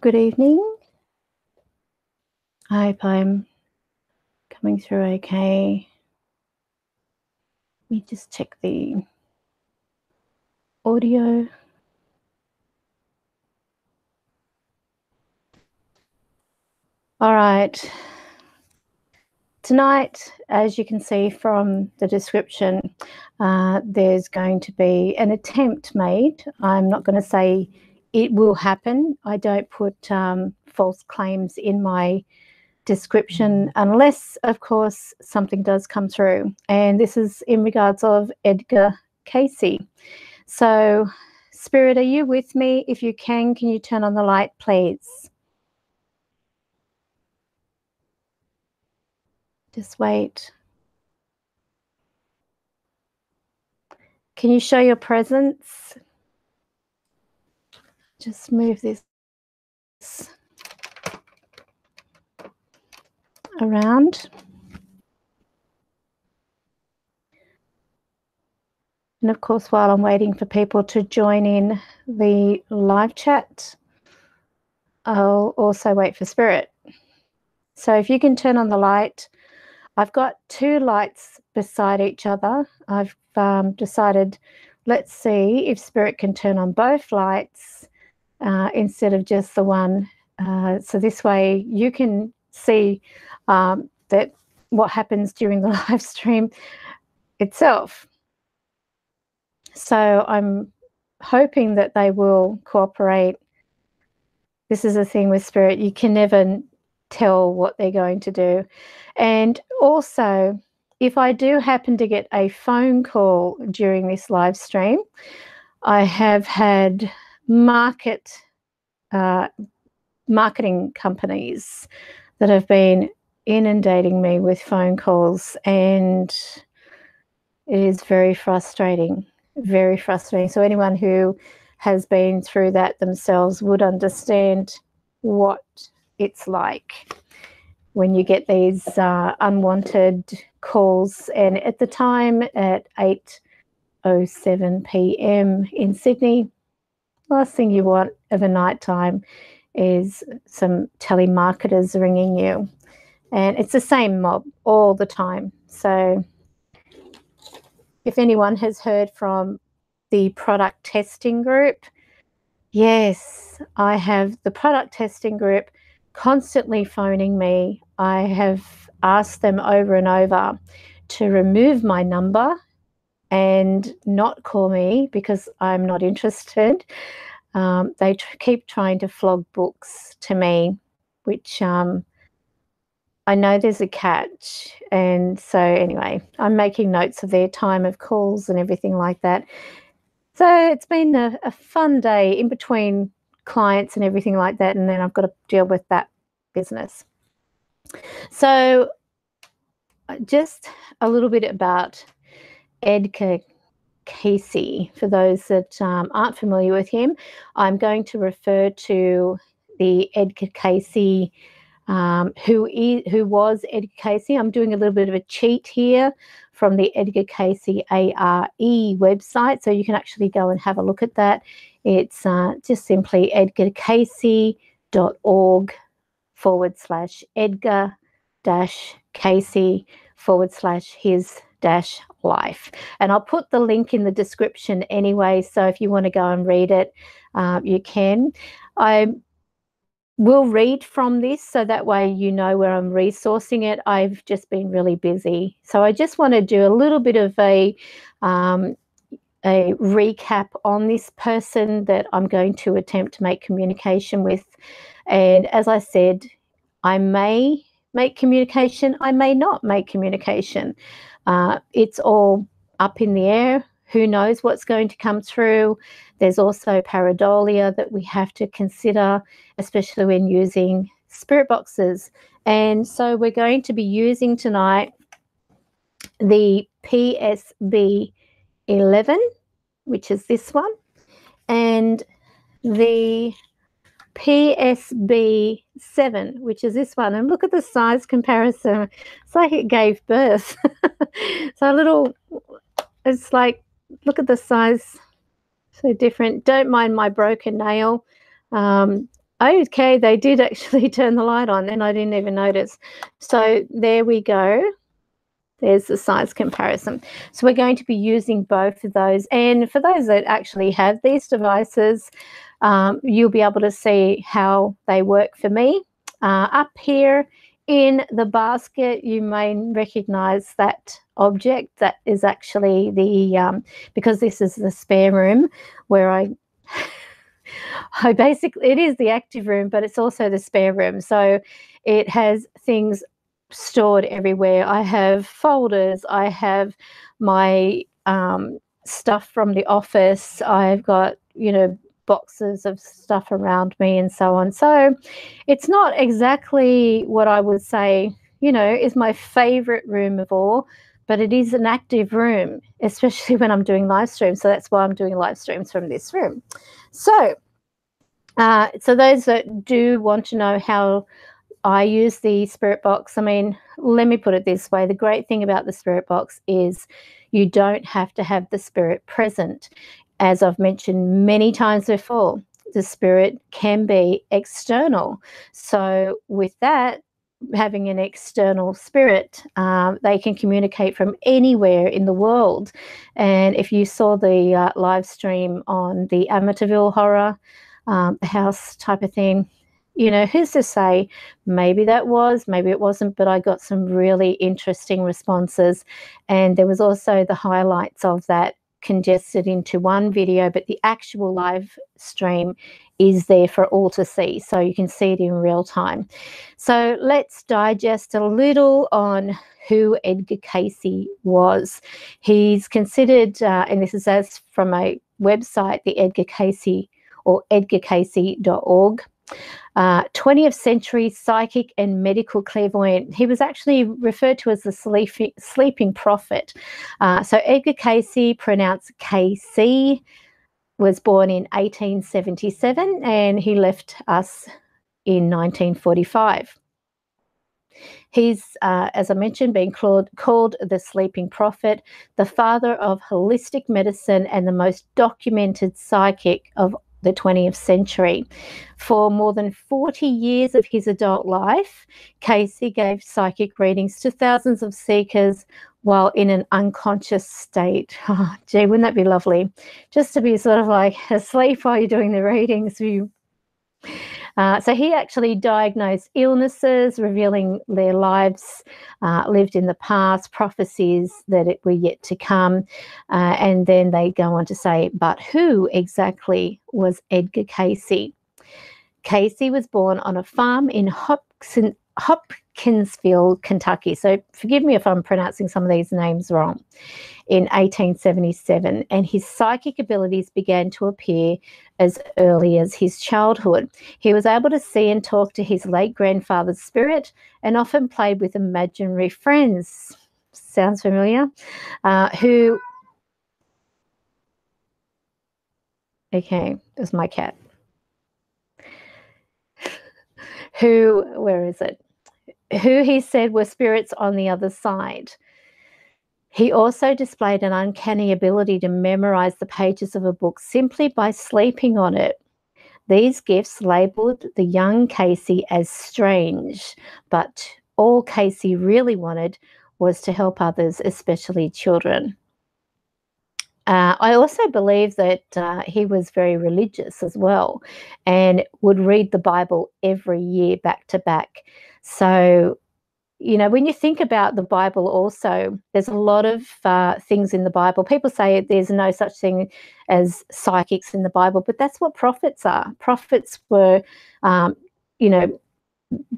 Good evening. I hope I'm coming through okay. Let me just check the audio. All right. Tonight, as you can see from the description, there's going to be an attempt made. I'm not going to say it will happen. I don't put false claims in my description unless, of course, something does come through. And this is in regards of Edgar Cayce. So, Spirit, are you with me? If you can you turn on the light, please? Just wait. Can you show your presence? Just move this around. And of course, while I'm waiting for people to join in the live chat, I'll also wait for Spirit. So if you can turn on the light, I've got two lights beside each other. I've decided, let's see if Spirit can turn on both lights instead of just the one. So this way you can see that what happens during the live stream itself. So I'm hoping that they will cooperate. This is the thing with Spirit. You can never tell what they're going to do. And also, if I do happen to get a phone call during this live stream, I have had marketing companies that have been inundating me with phone calls, and it is very frustrating, very frustrating. So anyone who has been through that themselves would understand what it's like when you get these unwanted calls. And at the time, at 8:07 p.m. in Sydney, last thing you want of a night time is some telemarketers ringing you. And it's the same mob all the time. So if anyone has heard from the product testing group, yes, I have the product testing group constantly phoning me. I have asked them over and over to remove my number and not call me because I'm not interested. They keep trying to flog books to me, which I know there's a catch. And so anyway, I'm making notes of their time of calls and everything like that. So it's been a fun day in between clients and everything like that, and then I've got to deal with that business. So just a little bit about Edgar Cayce. For those that aren't familiar with him, I'm going to refer to the Edgar Cayce who was Edgar Cayce. I'm doing a little bit of a cheat here from the Edgar Cayce ARE website, so you can actually go and have a look at that. It's just simply edgar-cayce.org/Edgar-Cayce/his-life. And I'll put the link in the description anyway, so if you want to go and read it, you can. I will read from this so that way you know where I'm resourcing it. I've just been really busy. So I just want to do a little bit of a recap on this person that I'm going to attempt to make communication with. And as I said, I may make communication, I may not make communication. It's all up in the air. Who knows what's going to come through? There's also pareidolia that we have to consider, especially when using spirit boxes. And so we're going to be using tonight the P-SB11, which is this one, and the P-SB7, which is this one. And look at the size comparison. It's like it gave birth. So it's like, look at the size, so different. Don't mind my broken nail. Okay, they did actually turn the light on and I didn't even notice. So there we go. There's the size comparison. So we're going to be using both of those. And for those that actually have these devices, you'll be able to see how they work for me. Up here in the basket, you may recognize that object. That is actually the, because this is the spare room where I basically, it is the active room, but it's also the spare room. So it has things stored everywhere. I have folders. I have my stuff from the office. I've got, boxes of stuff around me and so on. So it's not exactly what I would say, is my favorite room of all, but it is an active room, especially when I'm doing live streams. So that's why I'm doing live streams from this room. So those that do want to know how I use the Spirit Box, I mean, let me put it this way. The great thing about the Spirit Box is you don't have to have the Spirit present. As I've mentioned many times before, the Spirit can be external. So with that, having an external spirit, they can communicate from anywhere in the world. And if you saw the live stream on the Amityville horror, the house type of thing, who's to say, maybe that was, maybe it wasn't, but I got some really interesting responses. And there was also the highlights of that congested into one video, but the actual live stream is there for all to see. So you can see it in real time. So let's digest a little on who Edgar Cayce was. He's considered, and this is as from a website, the Edgar Cayce or edgarcayce.org. 20th century psychic and medical clairvoyant. He was actually referred to as the sleeping prophet. So Edgar Cayce, pronounced Cayce, was born in 1877 and he left us in 1945. He's, as I mentioned, been called the sleeping prophet, the father of holistic medicine and the most documented psychic of the 20th century. For more than 40 years of his adult life, Cayce gave psychic readings to thousands of seekers while in an unconscious state. Oh, gee, wouldn't that be lovely? Just to be sort of like asleep while you're doing the readings. So he actually diagnosed illnesses, revealing their lives lived in the past, prophecies that were yet to come. And then they go on to say, but who exactly was Edgar Cayce? Cayce was born on a farm in Hopkinsville, Kentucky. So forgive me if I'm pronouncing some of these names wrong. In 1877, and his psychic abilities began to appear as early as his childhood. He was able to see and talk to his late grandfather's spirit and often played with imaginary friends. Sounds familiar? Okay, there's my cat. Where is it? Who he said were spirits on the other side. He also displayed an uncanny ability to memorize the pages of a book simply by sleeping on it. These gifts labeled the young Cayce as strange, but all Cayce really wanted was to help others, especially children. I also believe that he was very religious as well and would read the Bible every year back to back. So when you think about the Bible also, there's a lot of things in the Bible. People say there's no such thing as psychics in the Bible, but that's what prophets are. Prophets were,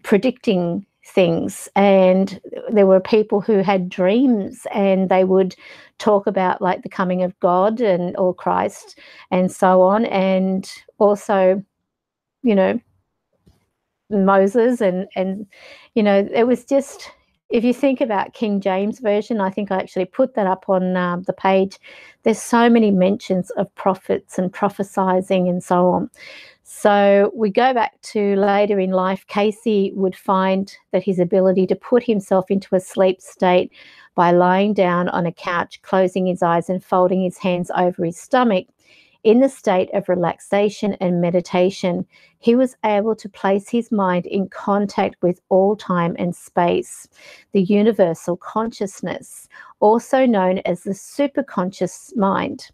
predicting things, and there were people who had dreams and they would talk about like the coming of God or Christ and so on. And also, Moses and it was just, if you think about King James Version, I think I actually put that up on the page. There's so many mentions of prophets and prophesying and so on. So we go back to later in life, Cayce would find that his ability to put himself into a sleep state by lying down on a couch, closing his eyes and folding his hands over his stomach In the state of relaxation and meditation, he was able to place his mind in contact with all time and space, the universal consciousness, also known as the superconscious mind.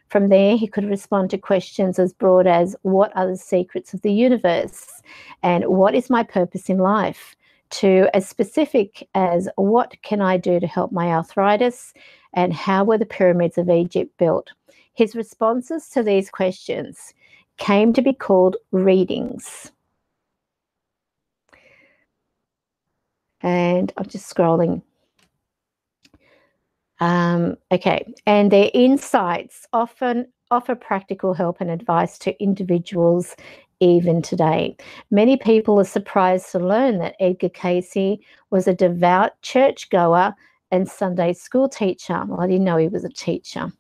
From there, he could respond to questions as broad as, what are the secrets of the universe? And what is my purpose in life? To as specific as, what can I do to help my arthritis? And how were the pyramids of Egypt built? His responses to these questions came to be called readings. And I'm just scrolling. Okay, and their insights often offer practical help and advice to individuals even today. Many people are surprised to learn that Edgar Cayce was a devout churchgoer and Sunday school teacher. Well, I didn't know he was a teacher.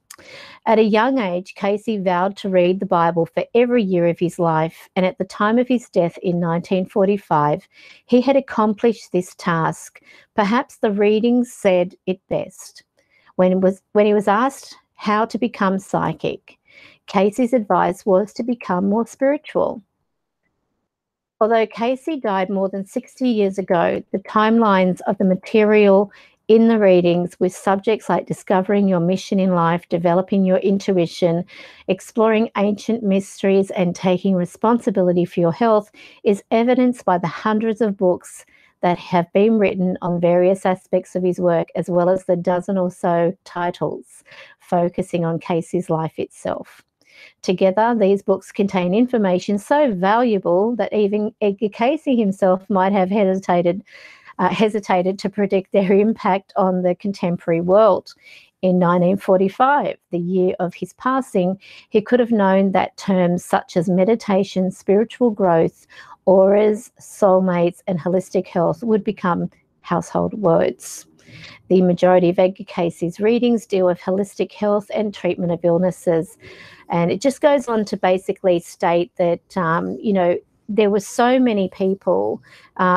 At a young age, Cayce vowed to read the Bible for every year of his life, and at the time of his death in 1945, he had accomplished this task. Perhaps the readings said it best. When he was asked how to become psychic, Cayce's advice was to become more spiritual. Although Cayce died more than 60 years ago, the timelines of the material in the readings, with subjects like discovering your mission in life, developing your intuition, exploring ancient mysteries, and taking responsibility for your health, is evidenced by the hundreds of books that have been written on various aspects of his work, as well as the dozen or so titles focusing on Cayce's life itself. Together, these books contain information so valuable that even Edgar Cayce himself might have hesitated to predict their impact on the contemporary world. In 1945, the year of his passing, he could have known that terms such as meditation, spiritual growth, auras, soulmates, and holistic health would become household words. The majority of Edgar Cayce's readings deal with holistic health and treatment of illnesses. And it just goes on to basically state that, there were so many people.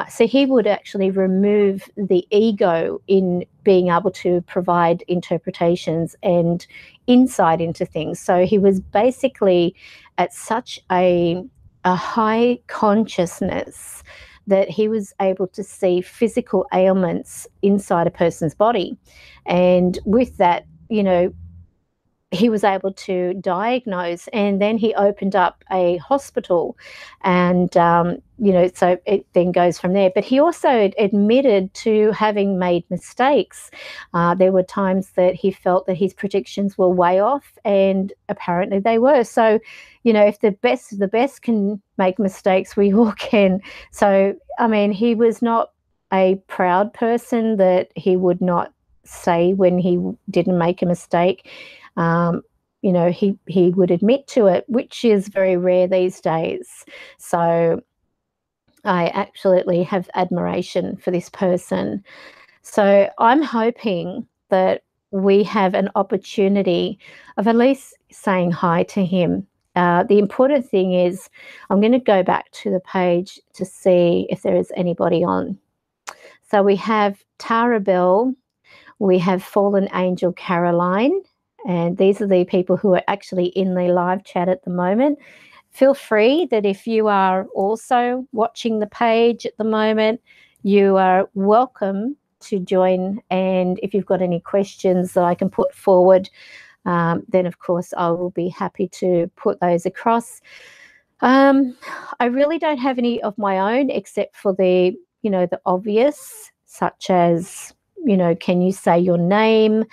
So he would actually remove the ego in being able to provide interpretations and insight into things. So he was basically at such a high consciousness that he was able to see physical ailments inside a person's body. And with that, he was able to diagnose, and then he opened up a hospital, and so it then goes from there. But he also admitted to having made mistakes. There were times that he felt that his predictions were way off, and apparently they were. So, if the best can make mistakes, we all can. So, I mean, he was not a proud person that he would not say when he didn't make a mistake. He would admit to it, which is very rare these days. So I absolutely have admiration for this person. So I'm hoping that we have an opportunity of at least saying hi to him. The important thing is, I'm going to go back to the page to see if there is anybody on. So we have Tara Bell, we have Fallen Angel Caroline, and these are the people who are actually in the live chat at the moment. Feel free that if you are also watching the page at the moment, you are welcome to join. And if you've got any questions that I can put forward, then of course I will be happy to put those across. I really don't have any of my own except for the obvious, such as, can you say your name?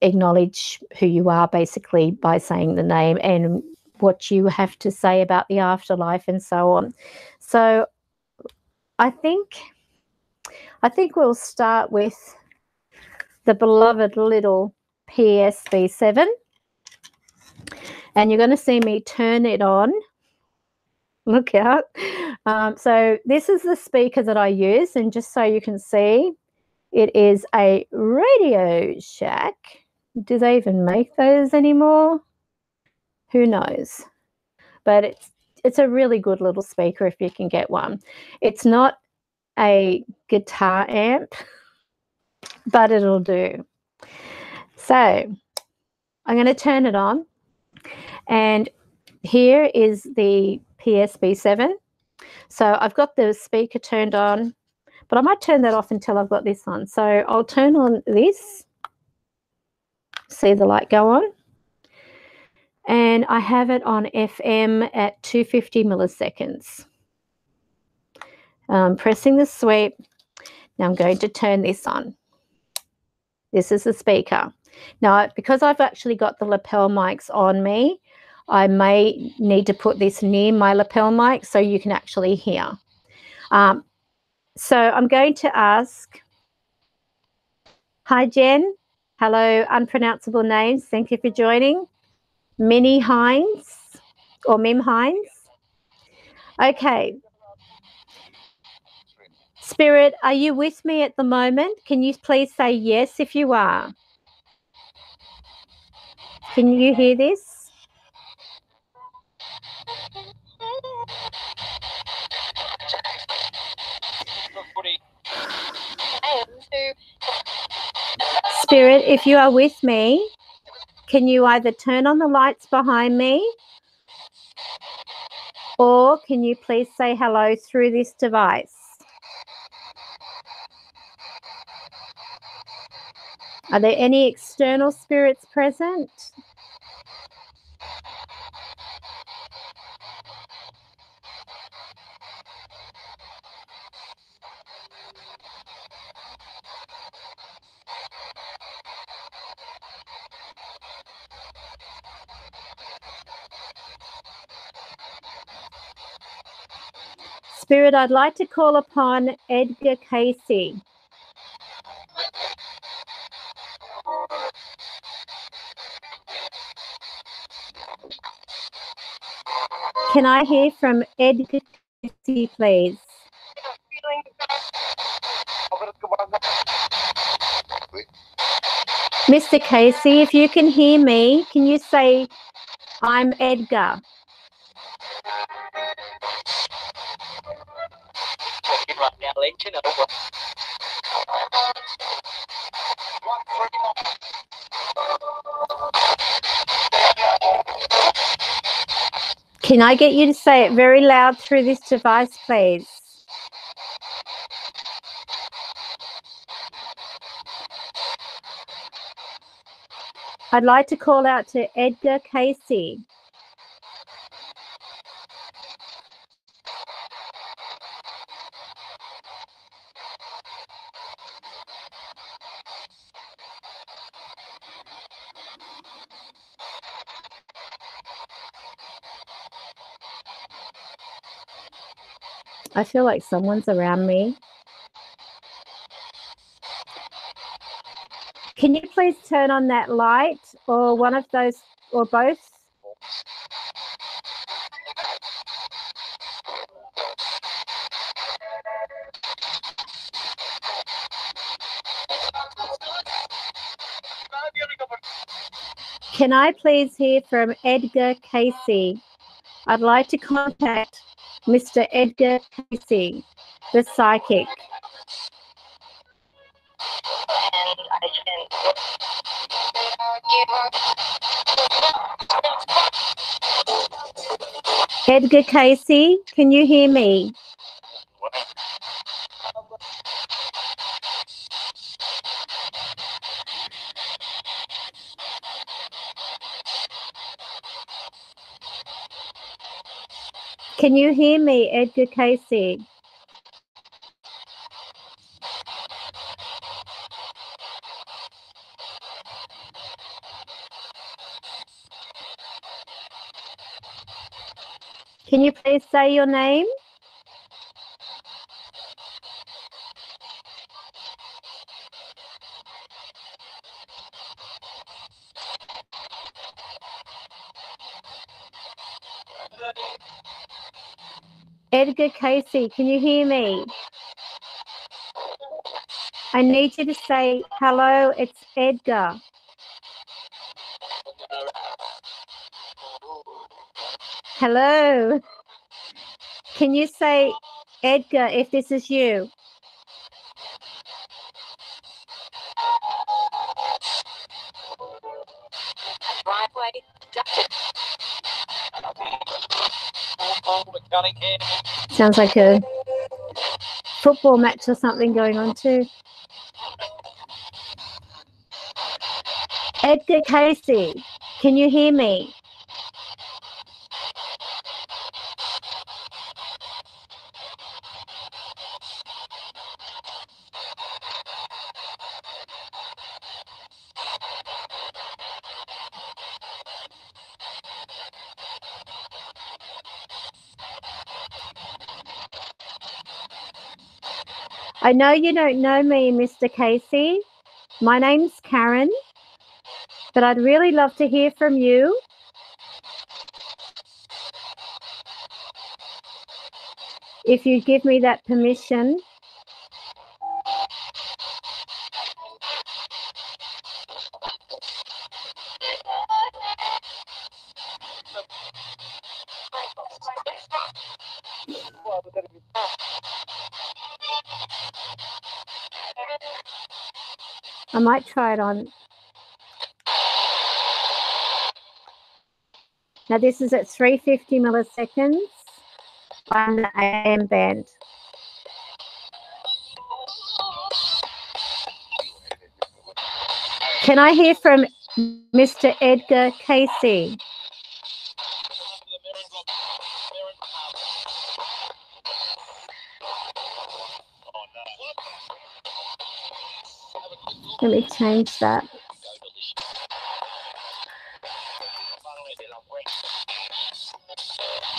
Acknowledge who you are basically by saying the name and what you have to say about the afterlife and so on. So I think we'll start with the beloved little P-SB7, and you're going to see me turn it on. Look out. So this is the speaker that I use, and just so you can see, it is a Radio Shack. Do they even make those anymore? Who knows? But it's a really good little speaker if you can get one. It's not a guitar amp, but it'll do. So I'm going to turn it on, And here is the P-SB7. So I've got the speaker turned on, but I might turn that off until I've got this on. So I'll turn on this, see the light go on. And I have it on FM at 250 milliseconds. I'm pressing the sweep. Now I'm going to turn this on. This is the speaker. Now, because I've actually got the lapel mics on me, I may need to put this near my lapel mic so you can actually hear. So I'm going to ask, hi Jen, hello unpronounceable names, thank you for joining. Minnie Hines or Mim Hines. Okay. Spirit, are you with me at the moment? Can you please say yes if you are? Can you hear this? Spirit, if you are with me, can you either turn on the lights behind me or can you please say hello through this device? Are there any external spirits present? Spirit, I'd like to call upon Edgar Cayce. Can I hear from Edgar Cayce, please? Mr. Cayce, if you can hear me, can you say, I'm Edgar? Can I get you to say it very loud through this device, please? I'd like to call out to Edgar Cayce. I feel like someone's around me. Can you please turn on that light or one of those or both? Can I please hear from Edgar Cayce? I'd like to contact Mr. Edgar Cayce, the psychic. Edgar Cayce, can you hear me? Can you hear me, Edgar Cayce? Can you please say your name? Edgar Cayce, can you hear me? I need you to say, hello, it's Edgar. Hello. Can you say, Edgar, if this is you? Sounds like a football match or something going on too. Edgar Cayce, can you hear me? I know you don't know me, Mr. Cayce. My name's Karen, but I'd really love to hear from you. If you give me that permission. I might try it on. Now this is at 350 milliseconds on the AM band. Can I hear from Mr. Edgar Cayce? Let me change that.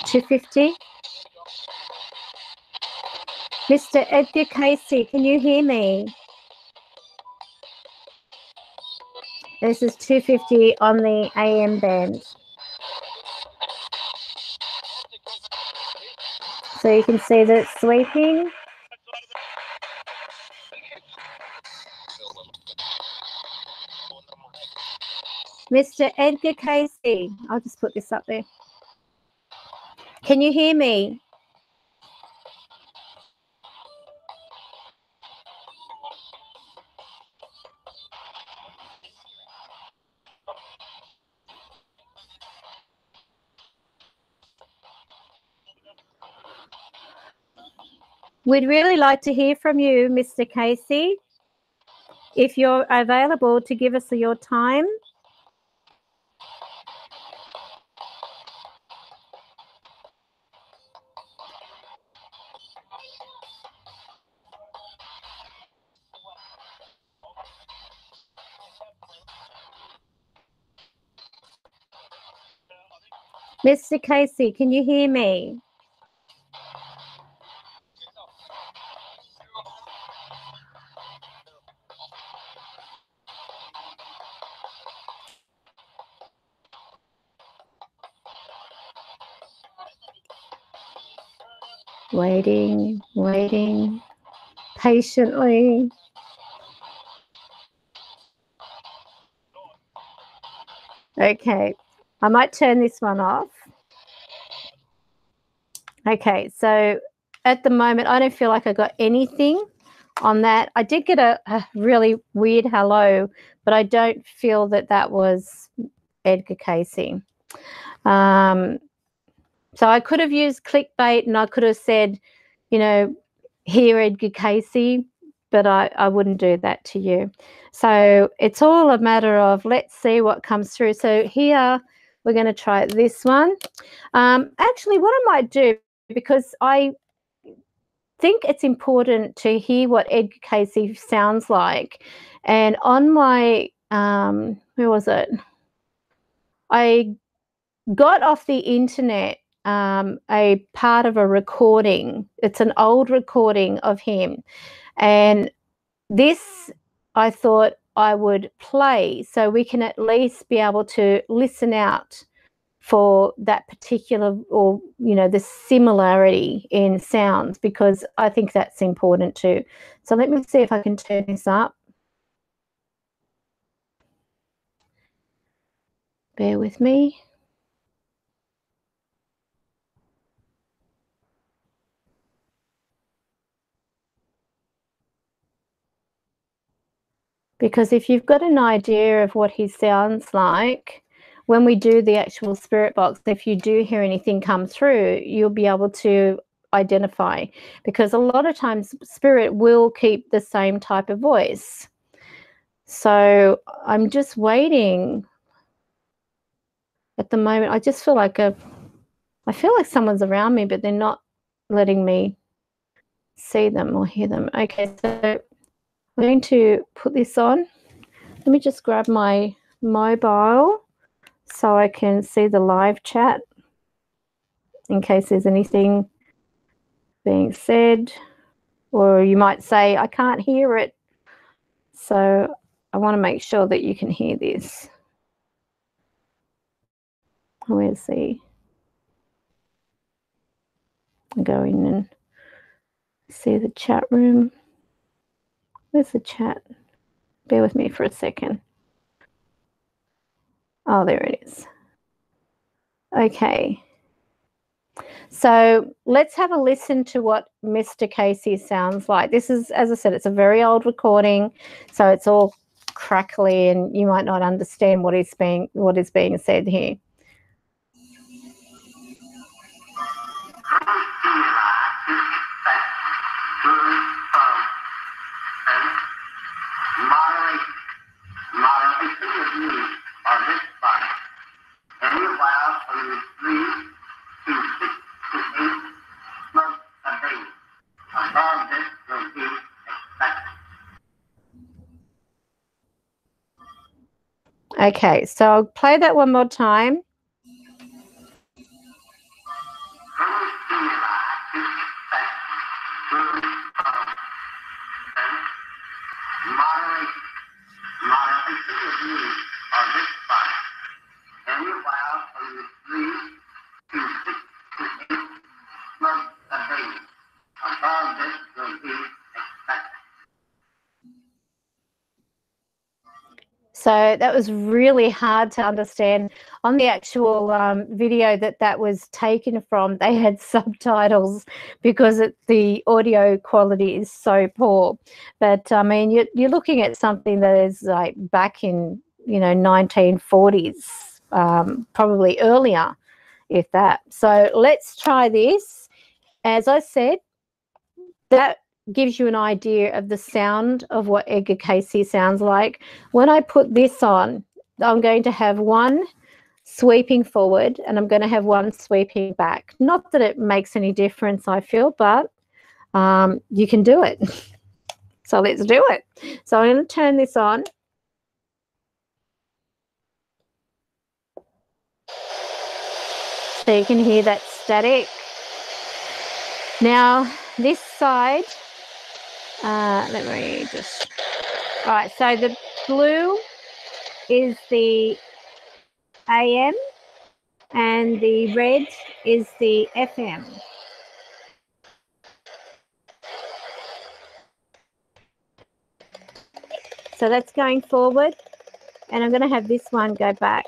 $250. Mr. Edgar Cayce, can you hear me? This is 250 on the AM band. So you can see that it's sweeping. Mr. Edgar Cayce, I'll just put this up there. Can you hear me? We'd really like to hear from you, Mr. Cayce. If you're available to give us your time. Mr. Cayce, can you hear me? Waiting, waiting, patiently. Okay, I might turn this one off. Okay, so at the moment, I don't feel like I got anything on that. I did get a really weird hello, but I don't feel that that was Edgar Cayce. So I could have used clickbait and I could have said, you know, here Edgar Cayce, but I wouldn't do that to you. So it's all a matter of let's see what comes through. So here we're going to try this one. Actually, what I might do, because I think it's important to hear what Edgar Cayce sounds like. And on my, where was it? I got off the internet a part of a recording. It's an old recording of him. And this I thought I would play so we can at least be able to listen out for that particular, or, you know, the similarity in sounds, because I think that's important too. So let me see if I can turn this up. Bear with me. Because if you've got an idea of what he sounds like, when we do the actual spirit box, if you do hear anything come through, you'll be able to identify, because a lot of times spirit will keep the same type of voice. So I'm just waiting at the moment. I just feel like I feel like someone's around me, but they're not letting me see them or hear them. Okay, so I'm going to put this on. Let me just grab my mobile so I can see the live chat in case there's anything being said, or you might say, I can't hear it. So I want to make sure that you can hear this. Where's the, I'll go in and see the chat room. Where's the chat? Bear with me for a second. Oh, there it is. Okay. So let's have a listen to what Mr. Cayce sounds like. This is, as I said, it's a very old recording, so it's all crackly and you might not understand what is being said here. Okay, so I'll play that one more time. So that was really hard to understand. On the actual video that was taken from, they had subtitles because the audio quality is so poor. But I mean, you're looking at something that is like back in, 1940s, probably earlier, if that. So let's try this. As I said, that gives you an idea of the sound of what Edgar Cayce sounds like. When I put this on, I'm going to have one sweeping forward and I'm going to have one sweeping back. Not that it makes any difference, I feel, but you can do it. So let's do it. So I'm going to turn this on. So you can hear that static. Now, this side, let me just, all right, so the blue is the AM and the red is the FM. So that's going forward, and I'm going to have this one go back.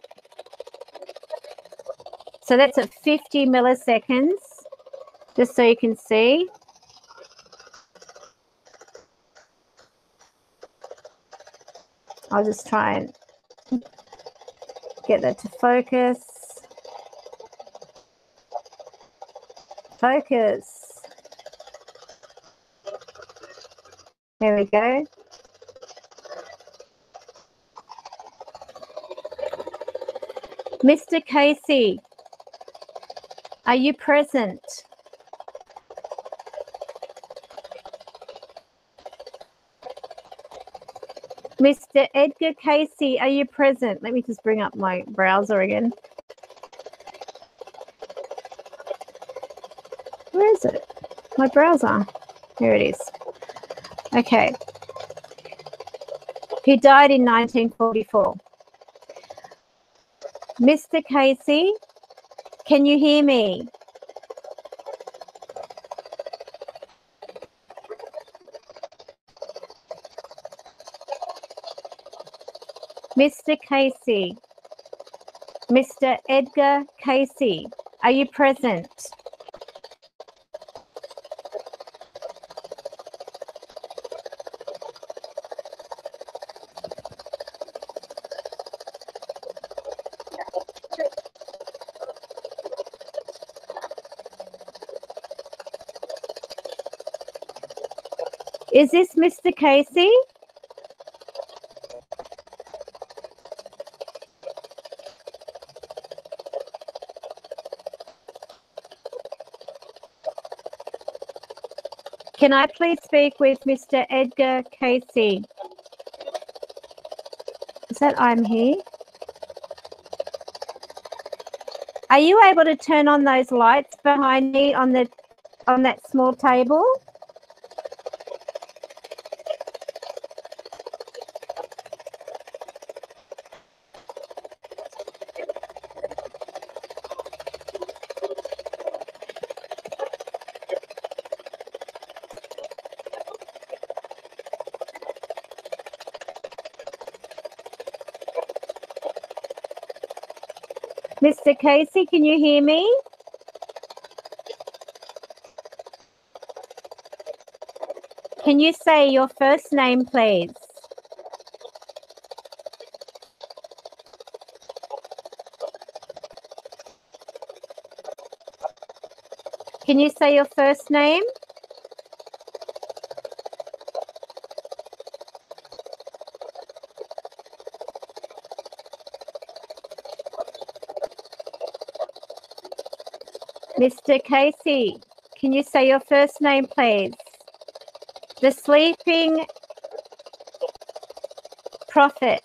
So that's at 50 milliseconds, just so you can see. I'll just try and get that to focus. Focus. There we go. Mr. Cayce, are you present? Mr. Edgar Cayce, are you present? Let me just bring up my browser again. Where is it? My browser. Here it is. Okay. He died in 1944. Mr. Cayce, can you hear me? Mr. Cayce, Mr. Edgar Cayce, are you present? Is this Mr. Cayce? Can I please speak with Mr. Edgar Cayce? Is that I'm here? Are you able to turn on those lights behind me on that small table? Mr. Cayce, can you hear me? Can you say your first name, please? Can you say your first name? Mr. Cayce, can you say your first name, please? The sleeping prophet.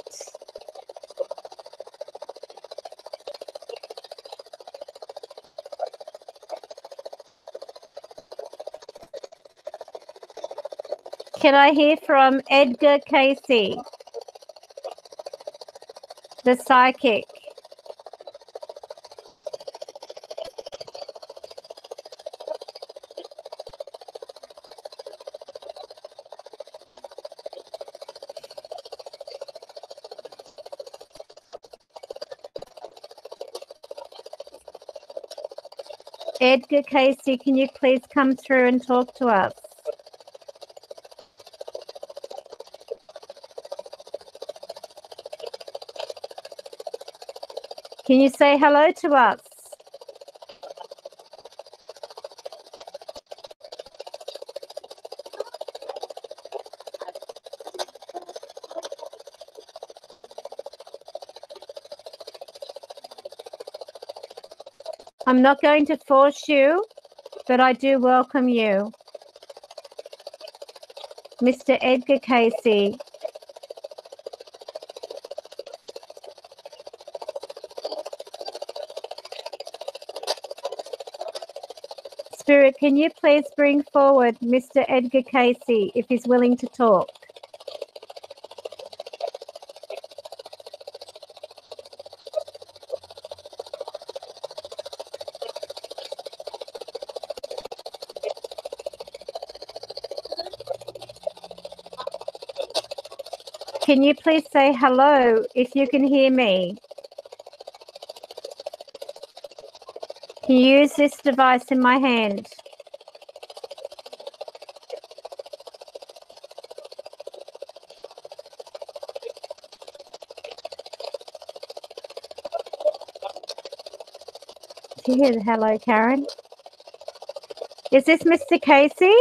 Can I hear from Edgar Cayce, the psychic? Edgar Cayce, can you please come through and talk to us? Can you say hello to us? I'm not going to force you, but I do welcome you. Mr. Edgar Cayce. Spirit, can you please bring forward Mr. Edgar Cayce if he's willing to talk? Can you please say hello if you can hear me? Can you use this device in my hand? Do you hear the hello, Karen? Is this Mr. Cayce?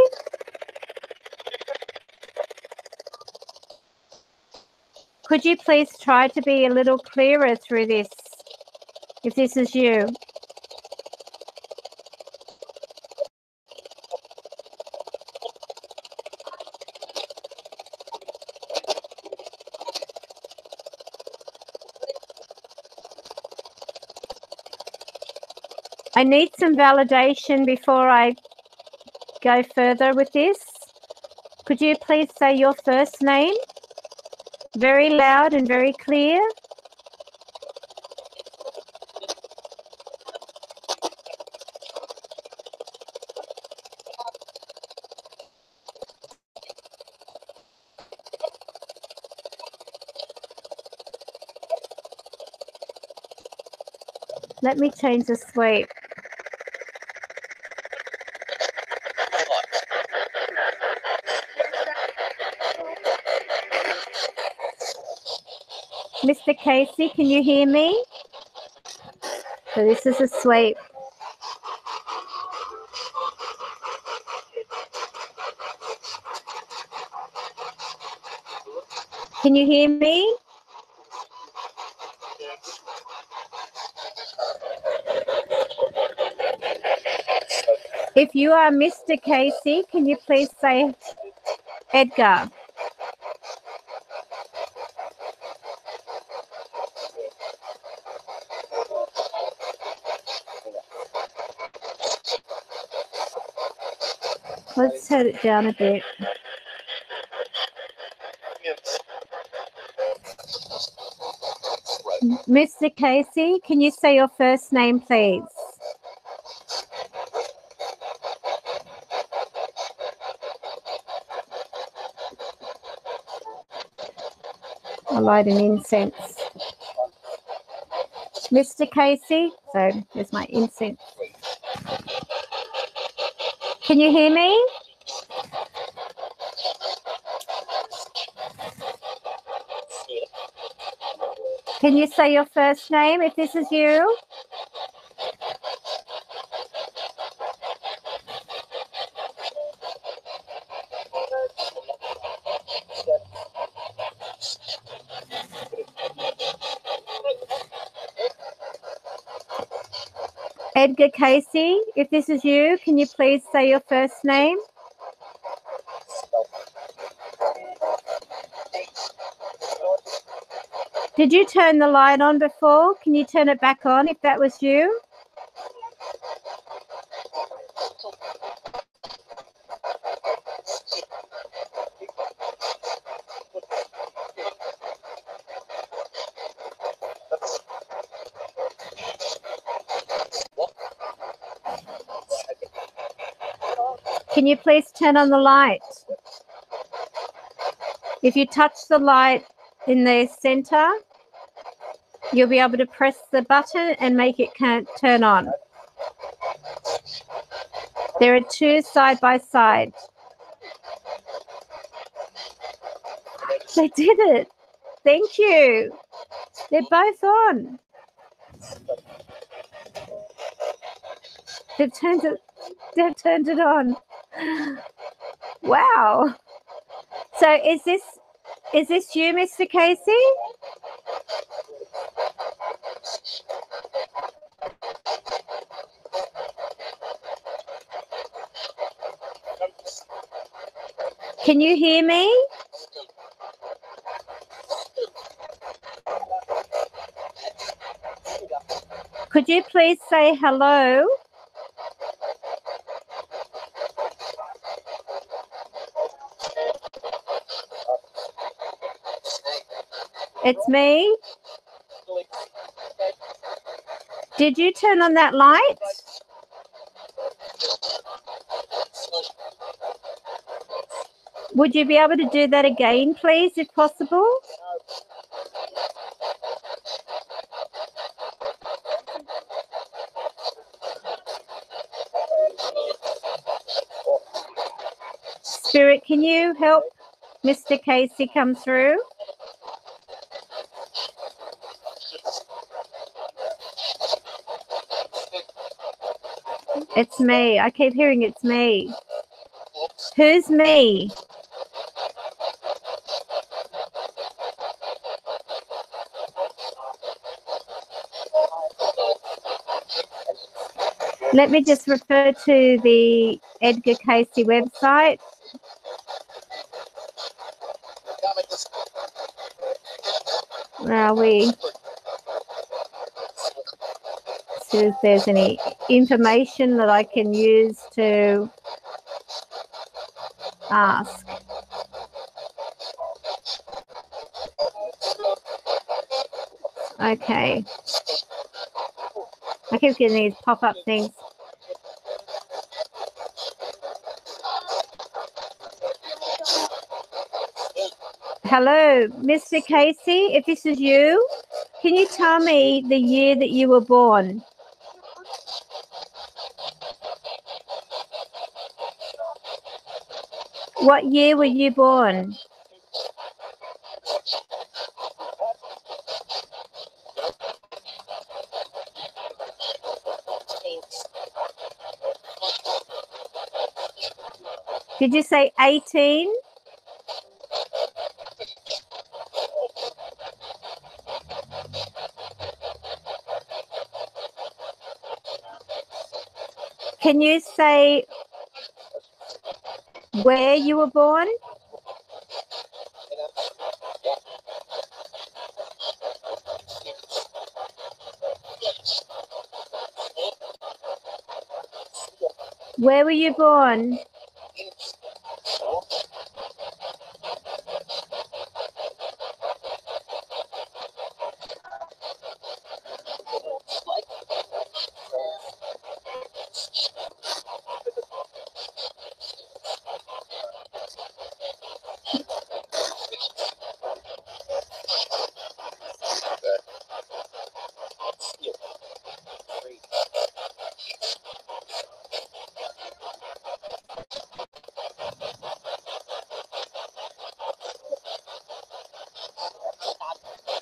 Could you please try to be a little clearer through this, if this is you? I need some validation before I go further with this. Could you please say your first name? Very loud and very clear. Let me change the sweep. Mr. Cayce, can you hear me? So this is a sweep. Can you hear me? If you are Mr. Cayce, can you please say Edgar? Let's turn it down a bit. Mr. Cayce, can you say your first name, please? I light an incense. Mr. Cayce, so there's my incense. Can you hear me? Can you say your first name if this is you? Edgar Cayce, if this is you, can you please say your first name? Did you turn the light on before? Can you turn it back on if that was you? Can you please turn on the light? If you touch the light in the center, you'll be able to press the button and make it turn on. There are two side by side. They did it. Thank you. They're both on. They've turned it on. Wow. So is this you, Mr. Cayce? Can you hear me? Could you please say hello? It's me. Did you turn on that light? Would you be able to do that again, please, if possible? Spirit, can you help Mr. Cayce come through? It's me. I keep hearing it's me. Who's me? Let me just refer to the Edgar Cayce website. Where are we? See if there's any information that I can use to ask. Okay. I keep getting these pop-up things. Hello, Mr. Cayce, if this is you, can you tell me the year that you were born? What year were you born? Did you say 18? Can you say where you were born? Where were you born?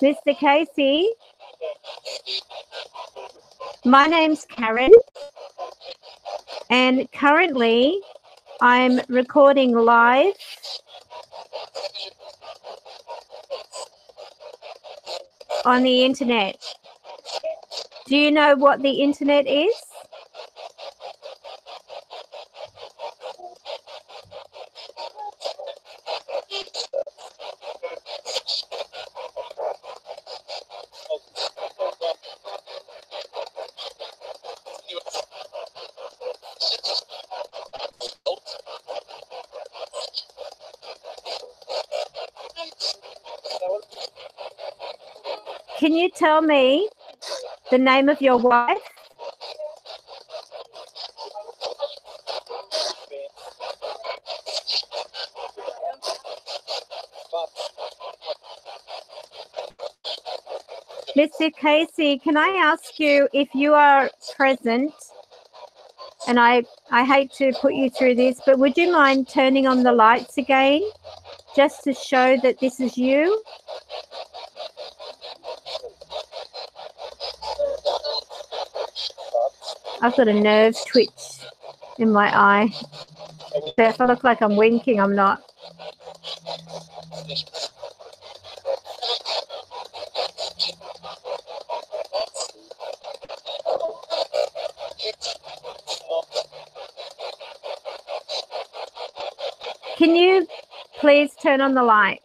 Mr. Cayce, my name's Karen, and currently I'm recording live on the internet. Do you know what the internet is? Can you tell me the name of your wife? Mr. Cayce, can I ask you if you are present, and I hate to put you through this, but would you mind turning on the lights again just to show that this is you? I've got a nerve twitch in my eye. So if I look like I'm winking, I'm not. Can you please turn on the light?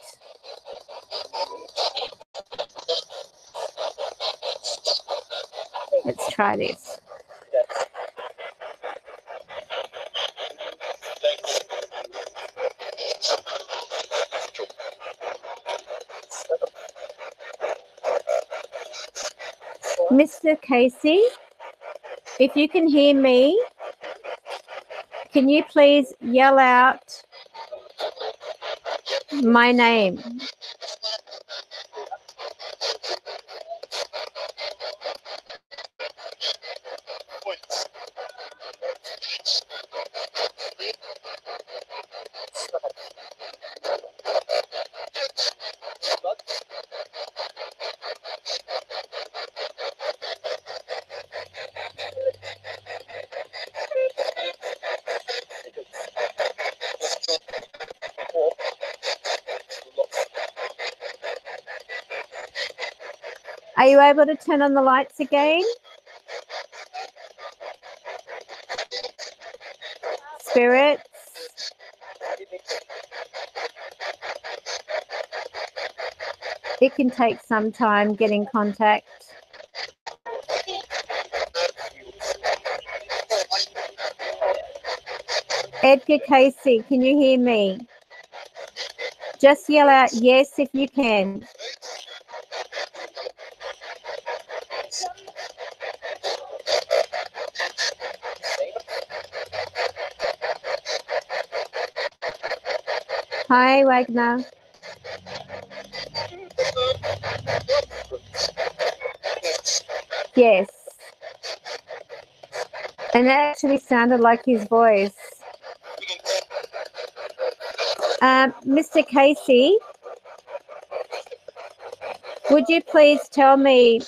Let's try this. Mr. Cayce, if you can hear me, can you please yell out my name? Are you able to turn on the lights again? Spirits? It can take some time getting contact. Edgar Cayce, can you hear me? Just yell out yes if you can. Hi, Wagner. Yes. And that actually sounded like his voice. Mr. Cayce, would you please tell me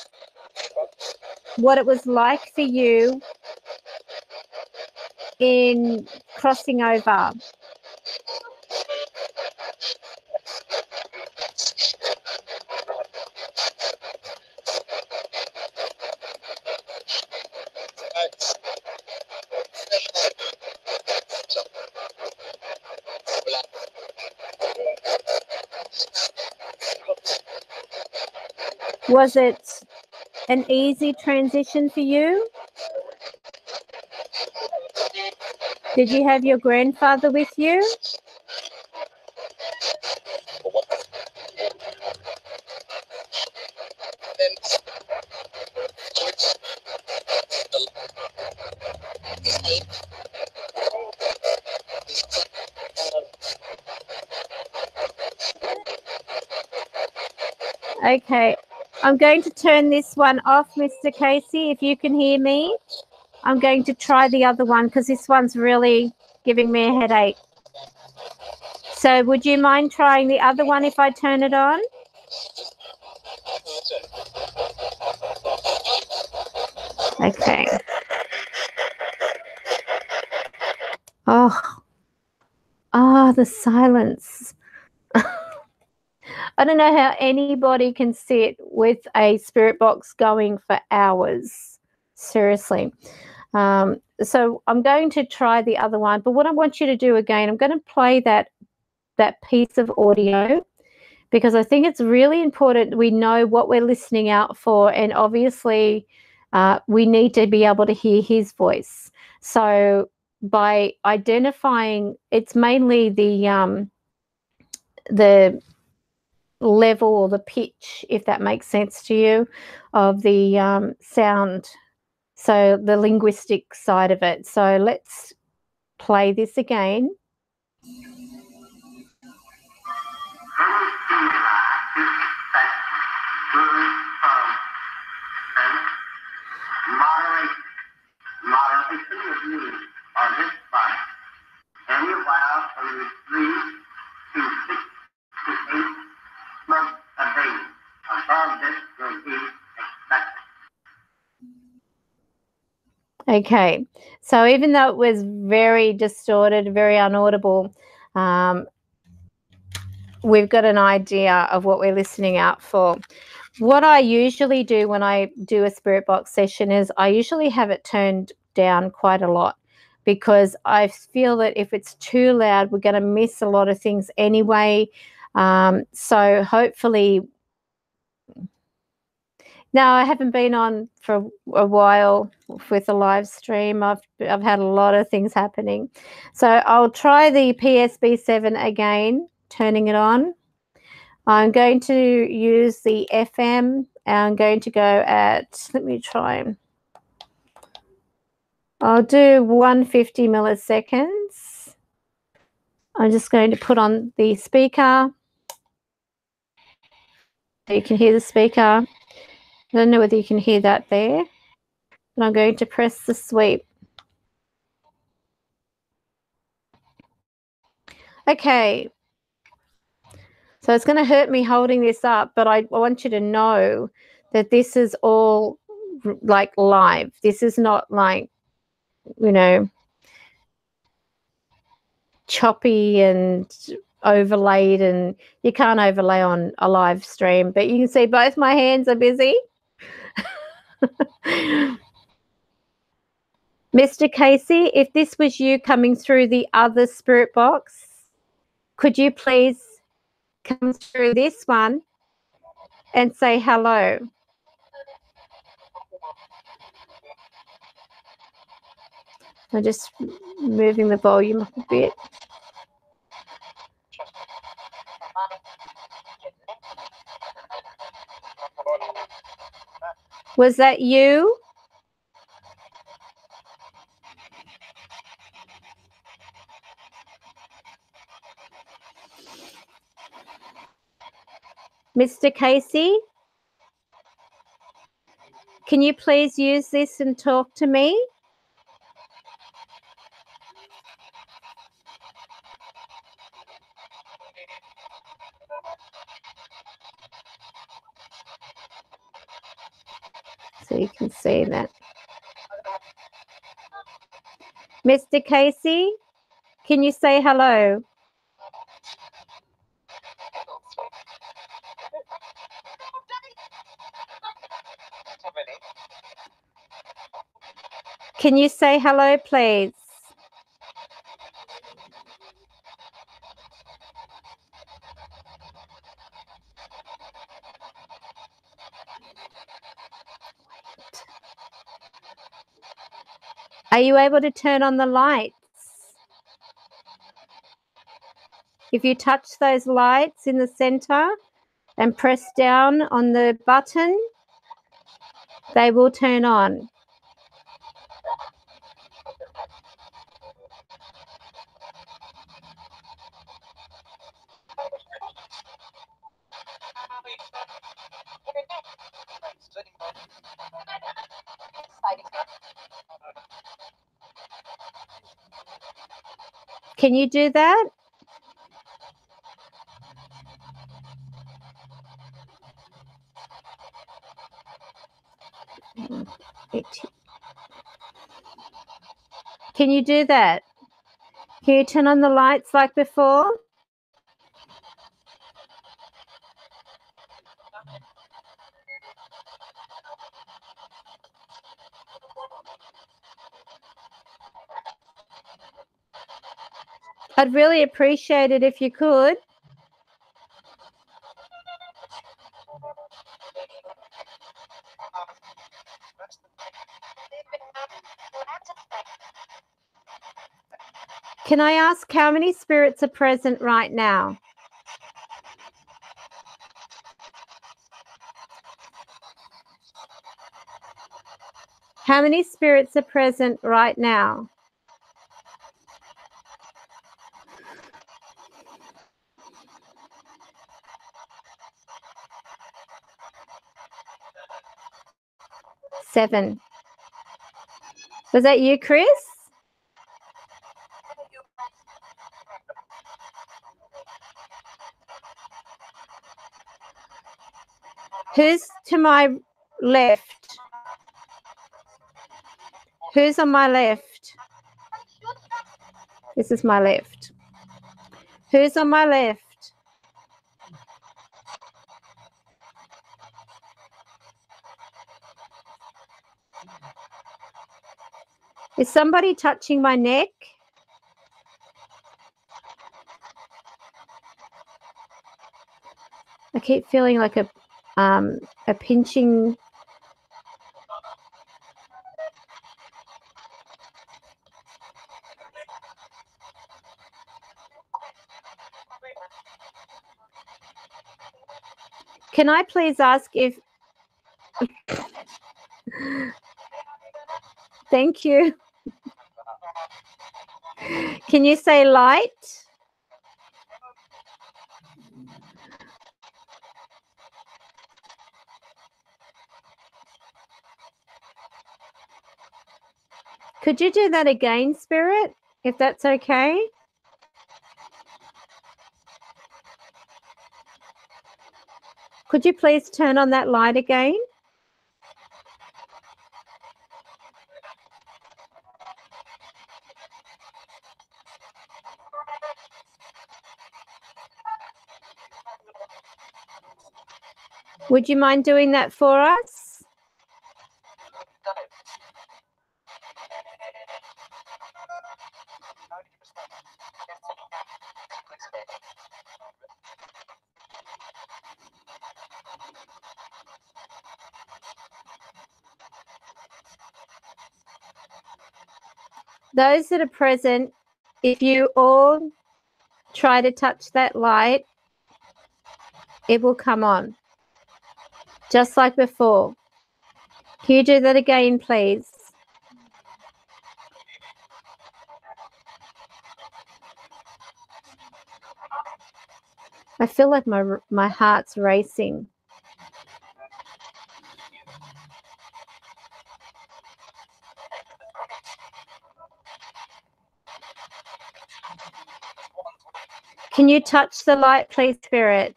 what it was like for you in crossing over? Was it an easy transition for you? Did you have your grandfather with you? Okay, I'm going to turn this one off, Mr. Cayce. If you can hear me, I'm going to try the other one because this one's really giving me a headache. So would you mind trying the other one if I turn it on? Okay. Oh, the silence. I don't know how anybody can sit with a spirit box going for hours. Seriously. So I'm going to try the other one, but what I want you to do again, I'm going to play that piece of audio because I think it's really important we know what we're listening out for, and obviously we need to be able to hear his voice. So by identifying, it's mainly the level or the pitch, if that makes sense to you, of the sound, so the linguistic side of it. So let's play this again. Moderation of meaning on this body. Any while from 3 to 6 to 8 months a day. Above this will be expected. Okay, so even though it was very distorted, very unaudible, we've got an idea of what we're listening out for. What I usually do when I do a spirit box session is I usually have it turned down quite a lot because I feel that if it's too loud, we're going to miss a lot of things anyway. So hopefully, now I haven't been on for a while with a live stream. I've had a lot of things happening. So I'll try the P-SB7 again, turning it on. I'm going to use the FM. I'm going to go at, let me try. I'll do 150 milliseconds. I'm just going to put on the speaker. You can hear the speaker. I don't know whether you can hear that there. But I'm going to press the sweep. Okay. So it's going to hurt me holding this up, but I want you to know that this is all like live. This is not like, you know, choppy and overlaid, and you can't overlay on a live stream, but you can see both my hands are busy. Mr. Cayce, if this was you coming through the other spirit box, could you please come through this one and say hello? I'm just moving the volume up a bit. Was that you? Mr. Cayce, can you please use this and talk to me? So you can see that. Mr. Cayce, can you say hello? Can you say hello, please? Are you able to turn on the lights? If you touch those lights in the center and press down on the button, they will turn on. Can you do that? Can you do that? Can you turn on the lights like before? I'd really appreciate it if you could. Can I ask how many spirits are present right now? How many spirits are present right now? Seven. Was that you, Chris? Who's to my left? Who's on my left? This is my left. Who's on my left? Is somebody touching my neck? I keep feeling like a pinching. Can I please ask if... Thank you. Can you say light? Could you do that again, Spirit, if that's okay? Could you please turn on that light again? Would you mind doing that for us? Those that are present, if you all try to touch that light, it will come on, just like before. Can you do that again, please? I feel like my heart's racing. Can you touch the light, please, Spirit?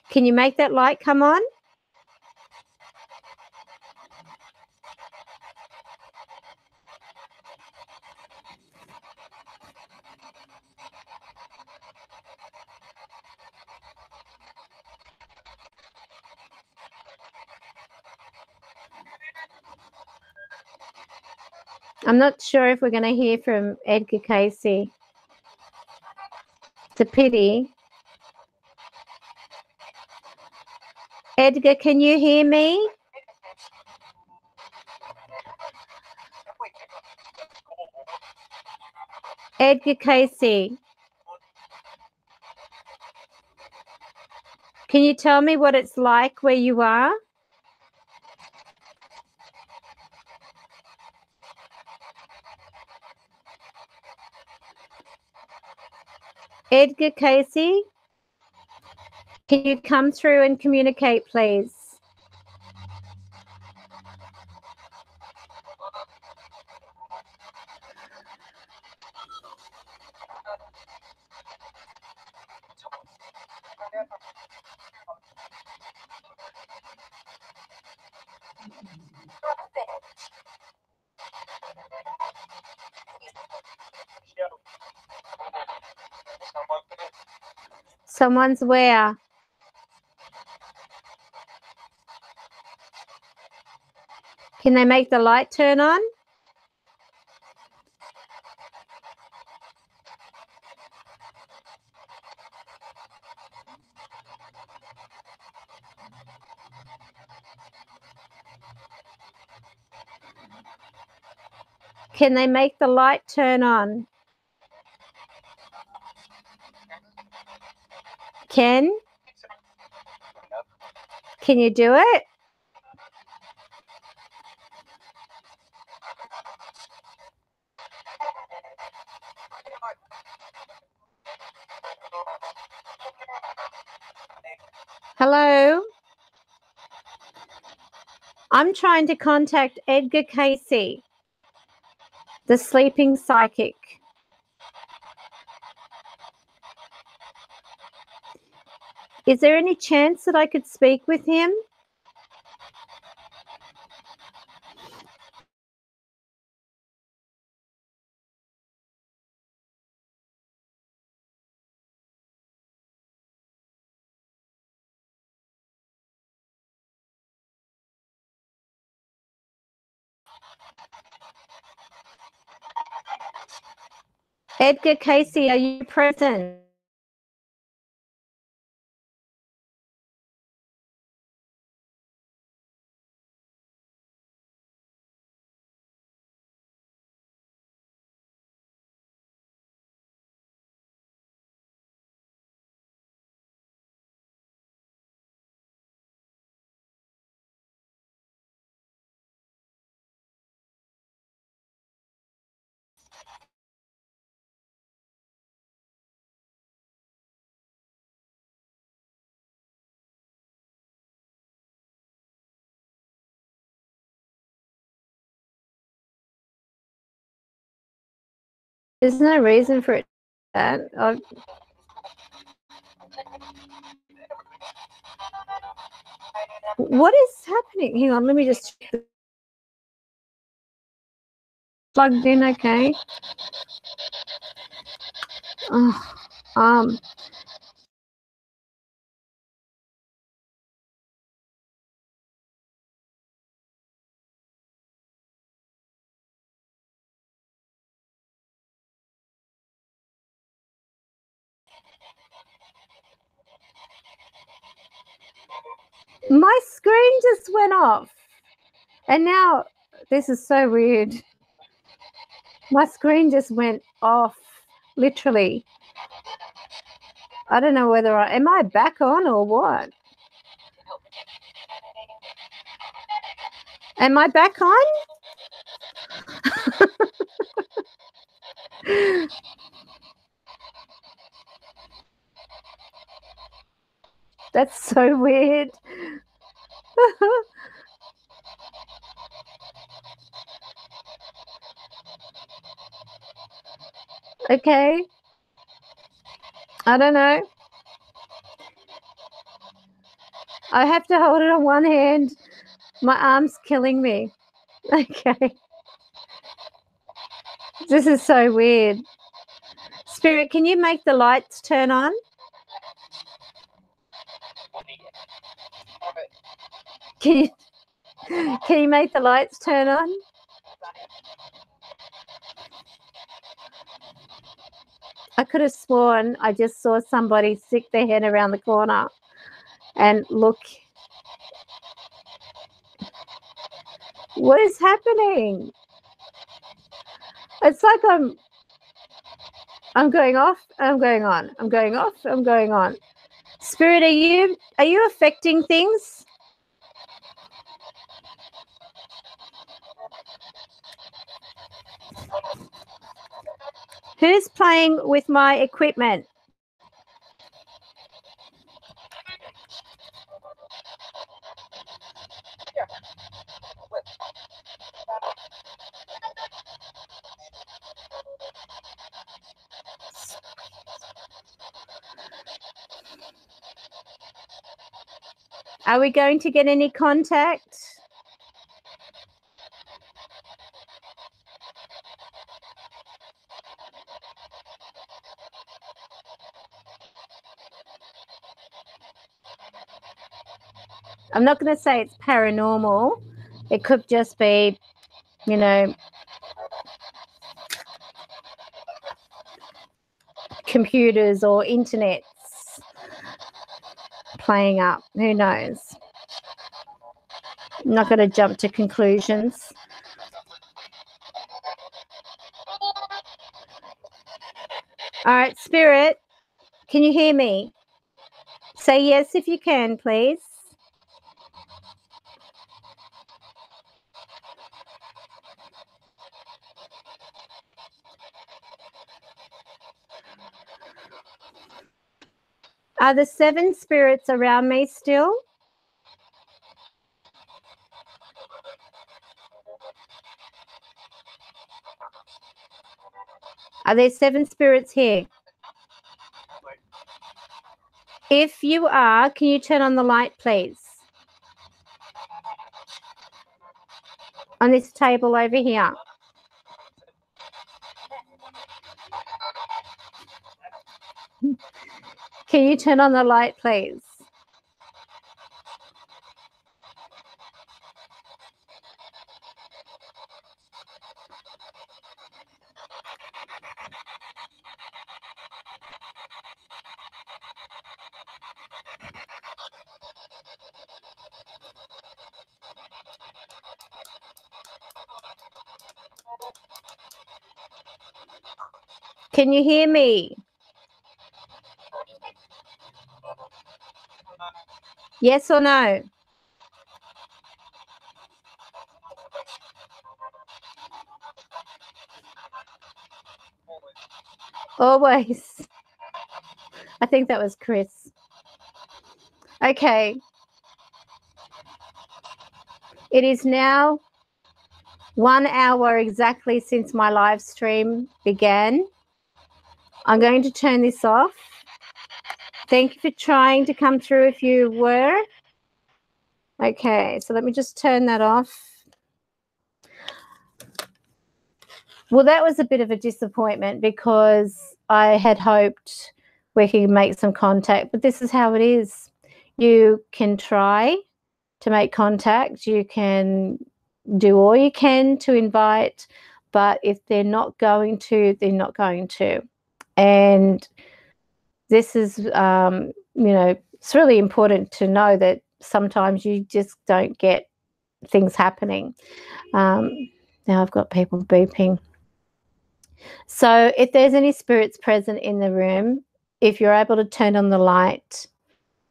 Can you make that light come on? I'm not sure if we're going to hear from Edgar Cayce. It's a pity. Edgar, can you hear me? Edgar Cayce, can you tell me what it's like where you are? Edgar Cayce, can you come through and communicate, please? Someone's where? Can they make the light turn on? Can they make the light turn on? Can you do it? Hello? I'm trying to contact Edgar Cayce, the sleeping psychic. Is there any chance that I could speak with him? Edgar Cayce, are you present? There's no reason for it. What is happening? Hang on, let me just check. Plugged in, okay. Oh, my screen just went off. And now, this is so weird. My screen just went off, literally. I don't know whether am I back on or what? Am I back on? That's so weird. Okay. I don't know. I have to hold it on one hand. My arm's killing me. Okay. This is so weird. Spirit, can you make the lights turn on? Can you make the lights turn on? I could have sworn I just saw somebody stick their head around the corner and look What is happening? It's like I'm going off, I'm going on. I'm going off, I'm going on. Spirit, are you affecting things? Who's playing with my equipment? Are we going to get any contact? I'm not going to say it's paranormal. It could just be, you know, computers or internets playing up. Who knows? I'm not going to jump to conclusions. All right, Spirit, can you hear me? Say yes if you can, please. Are the 7 spirits around me still? Are there 7 spirits here? If you are, can you turn on the light, please? On this table over here. Can you turn on the light, please? Can you hear me? Yes or no? Always. I think that was Chris. Okay. It is now 1 hour exactly since my live stream began. I'm going to turn this off. Thank you for trying to come through if you were. Okay, so let me just turn that off. Well, that was a bit of a disappointment because I had hoped we could make some contact, but this is how it is. You can try to make contact. You can do all you can to invite, but if they're not going to, they're not going to. And this is, you know, it's really important to know that sometimes you just don't get things happening. Now I've got people beeping. So if there's any spirits present in the room, if you're able to turn on the light,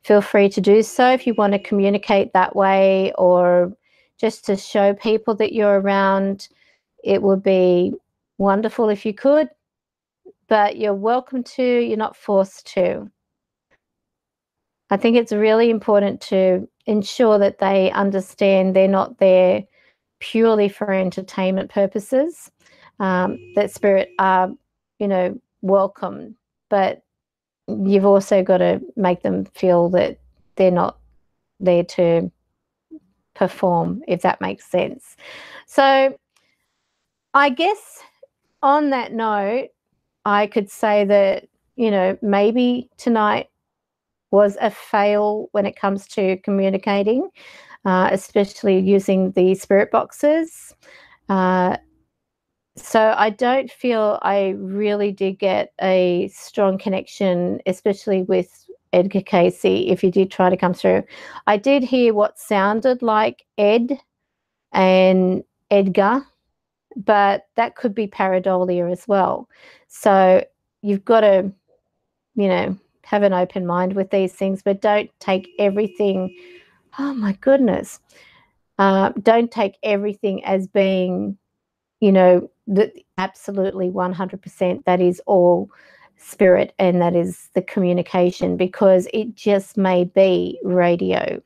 feel free to do so if you want to communicate that way or just to show people that you're around. It would be wonderful if you could, but you're welcome to, you're not forced to. I think it's really important to ensure that they understand they're not there purely for entertainment purposes. That spirit are, you know, welcome, but you've also got to make them feel that they're not there to perform, if that makes sense. So I guess on that note, I could say that, you know, maybe tonight was a fail when it comes to communicating, especially using the spirit boxes. So I don't feel I really did get a strong connection, especially with Edgar Cayce, if you did try to come through. I did hear what sounded like Ed, and Edgar, but that could be pareidolia as well. So you've got to, you know, have an open mind with these things, but don't take everything. Oh my goodness. Don't take everything as being, you know, absolutely 100% that is all spirit and that is the communication, because it just may be radio.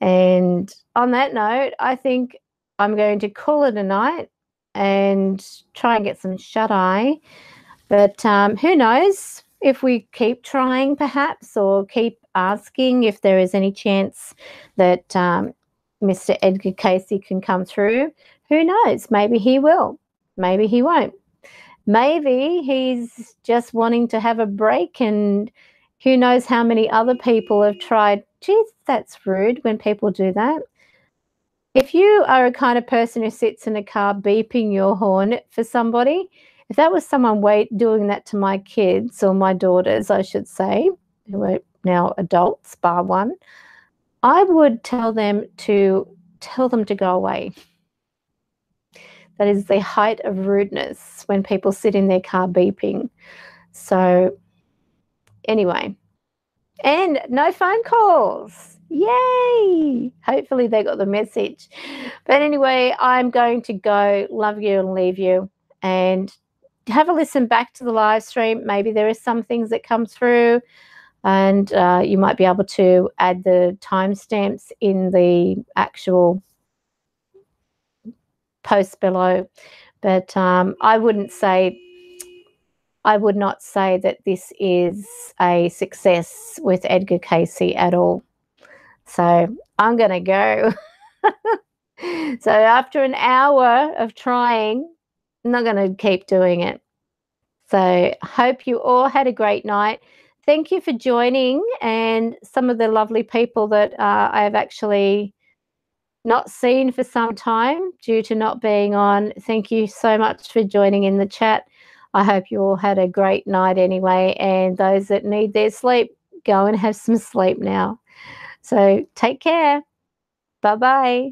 And on that note, I think I'm going to call it a night and try and get some shut-eye. But who knows, if we keep trying perhaps, or keep asking if there is any chance that Mr. Edgar Cayce can come through. Who knows? Maybe he will. Maybe he won't. Maybe he's just wanting to have a break, and who knows how many other people have tried. Geez, that's rude when people do that. If you are a kind of person who sits in a car beeping your horn for somebody, if that was someone doing that to my kids, or my daughters, I should say, who are now adults, bar one, I would tell them to go away. That is the height of rudeness, when people sit in their car beeping. So anyway, and no phone calls. Yay! Hopefully they got the message. But anyway, I'm going to go. Love you and leave you. And have a listen back to the live stream. Maybe there are some things that come through, and you might be able to add the timestamps in the actual post below. But I would not say that this is a success with Edgar Cayce at all. So I'm going to go. So after an hour of trying, I'm not going to keep doing it. So hope you all had a great night. Thank you for joining, and some of the lovely people that I have actually not seen for some time due to not being on. Thank you so much for joining in the chat. I hope you all had a great night anyway, and those that need their sleep, go and have some sleep now. So take care. Bye-bye.